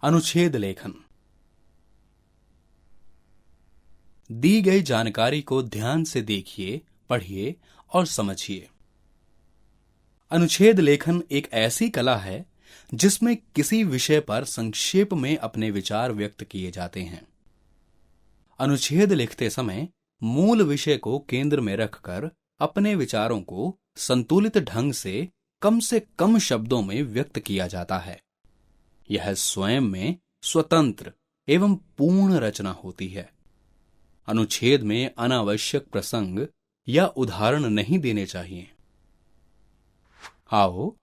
अनुच्छेद लेखन। दी गई जानकारी को ध्यान से देखिए, पढ़िए और समझिए। अनुच्छेद लेखन एक ऐसी कला है जिसमें किसी विषय पर संक्षेप में अपने विचार व्यक्त किए जाते हैं। अनुच्छेद लिखते समय मूल विषय को केंद्र में रखकर अपने विचारों को संतुलित ढंग से कम शब्दों में व्यक्त किया जाता है। यह स्वयं में स्वतंत्र एवं पूर्ण रचना होती है। अनुच्छेद में अनावश्यक प्रसंग या उदाहरण नहीं देने चाहिए। आओ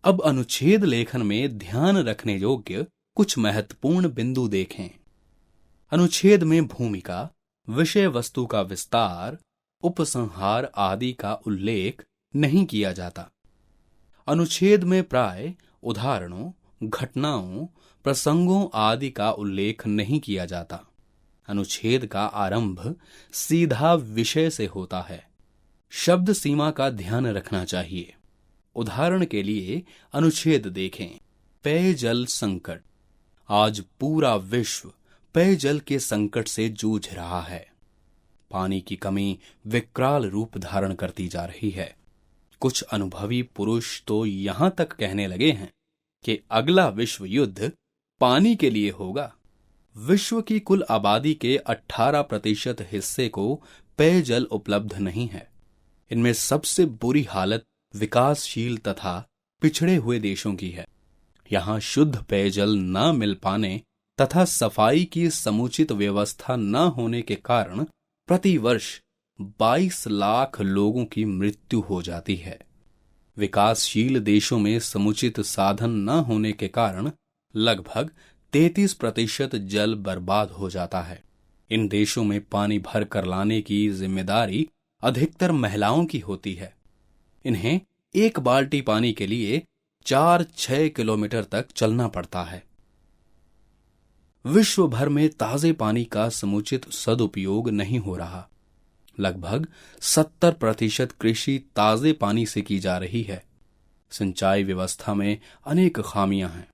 अब अनुच्छेद लेखन में ध्यान रखने योग्य कुछ महत्वपूर्ण बिंदु देखें। अनुच्छेद में भूमिका, विषय वस्तु का विस्तार, उपसंहार आदि का उल्लेख नहीं किया जाता। अनुच्छेद में प्राय उदाहरणों, घटनाओं, प्रसंगों आदि का उल्लेख नहीं किया जाता। अनुच्छेद का आरंभ सीधा विषय से होता है। शब्द सीमा का ध्यान रखना चाहिए। उदाहरण के लिए अनुच्छेद देखें। पेयजल संकट। आज पूरा विश्व पेयजल के संकट से जूझ रहा है। पानी की कमी विकराल रूप धारण करती जा रही है। कुछ अनुभवी पुरुष तो यहां तक कहने लगे हैं कि अगला विश्व युद्ध पानी के लिए होगा। विश्व की कुल आबादी के 18% हिस्से को पेयजल उपलब्ध नहीं है। इनमें सबसे बुरी हालत विकासशील तथा पिछड़े हुए देशों की है। यहां शुद्ध पेयजल न मिल पाने तथा सफाई की समुचित व्यवस्था न होने के कारण प्रतिवर्ष 22 लाख लोगों की मृत्यु हो जाती है। विकासशील देशों में समुचित साधन न होने के कारण लगभग 33% जल बर्बाद हो जाता है। इन देशों में पानी भर कर लाने की जिम्मेदारी अधिकतर महिलाओं की होती है। इन्हें एक बाल्टी पानी के लिए 4-6 किलोमीटर तक चलना पड़ता है। विश्व भर में ताजे पानी का समुचित सदुपयोग नहीं हो रहा। लगभग 70% कृषि ताजे पानी से की जा रही है। सिंचाई व्यवस्था में अनेक खामियां हैं,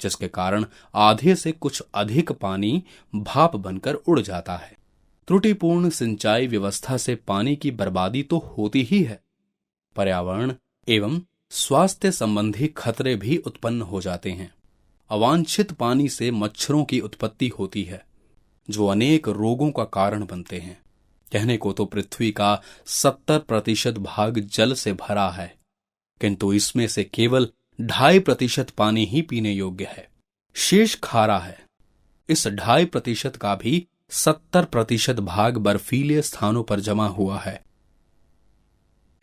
जिसके कारण आधे से कुछ अधिक पानी भाप बनकर उड़ जाता है। त्रुटिपूर्ण सिंचाई व्यवस्था से पानी की बर्बादी तो होती ही है, पर्यावरण एवं स्वास्थ्य संबंधी खतरे भी उत्पन्न हो जाते हैं। अवांछित पानी से मच्छरों की उत्पत्ति होती है, जो अनेक रोगों का कारण बनते हैं। कहने को तो पृथ्वी का 70% भाग जल से भरा है, किंतु इसमें से केवल 2.5% पानी ही पीने योग्य है। शेष खारा है। इस 2.5% का भी 70% भाग बर्फीले स्थानों पर जमा हुआ है,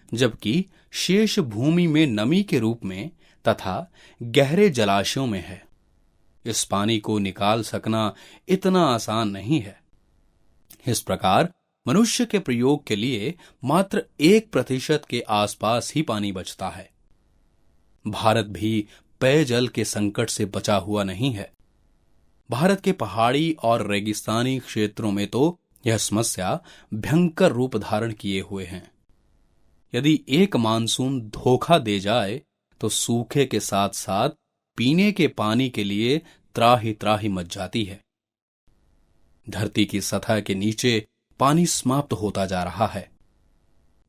जबकि शेष भूमि में नमी के रूप में तथा गहरे जलाशयों में है। इस पानी को निकाल सकना इतना आसान नहीं है। इस प्रकार मनुष्य के प्रयोग के लिए मात्र 1% के आसपास ही पानी बचता है। भारत भी पेयजल के संकट से बचा हुआ नहीं है। भारत के पहाड़ी और रेगिस्तानी क्षेत्रों में तो यह समस्या भयंकर रूप धारण किए हुए है। यदि एक मानसून धोखा दे जाए तो सूखे के साथ साथ पीने के पानी के लिए त्राही त्राही मच जाती है। धरती की सतह के नीचे पानी समाप्त होता जा रहा है।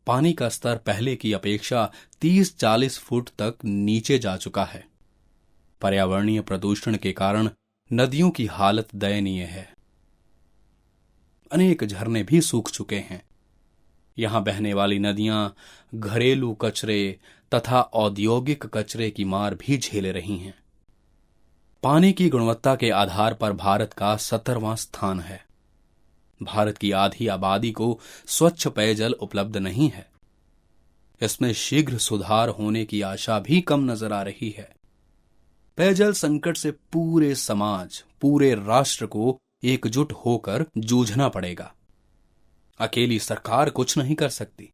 पानी का स्तर पहले की अपेक्षा 30-40 फुट तक नीचे जा चुका है। पर्यावरणीय प्रदूषण के कारण नदियों की हालत दयनीय है। अनेक झरने भी सूख चुके हैं। यहां बहने वाली नदियां घरेलू कचरे तथा औद्योगिक कचरे की मार भी झेल रही हैं। पानी की गुणवत्ता के आधार पर भारत का 17वां स्थान है। भारत की आधी आबादी को स्वच्छ पेयजल उपलब्ध नहीं है। इसमें शीघ्र सुधार होने की आशा भी कम नजर आ रही है। पेयजल संकट से पूरे समाज, पूरे राष्ट्र को एकजुट होकर जूझना पड़ेगा। अकेली सरकार कुछ नहीं कर सकती।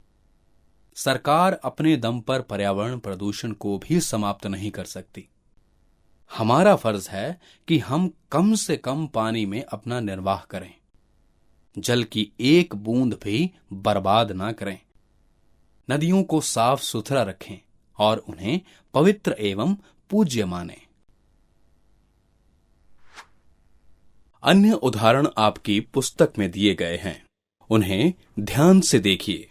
सरकार अपने दम पर पर्यावरण प्रदूषण को भी समाप्त नहीं कर सकती। हमारा फर्ज है कि हम कम से कम पानी में अपना निर्वाह करें। जल की एक बूंद भी बर्बाद ना करें। नदियों को साफ सुथरा रखें और उन्हें पवित्र एवं पूज्य मानें। अन्य उदाहरण आपकी पुस्तक में दिए गए हैं, उन्हें ध्यान से देखिए।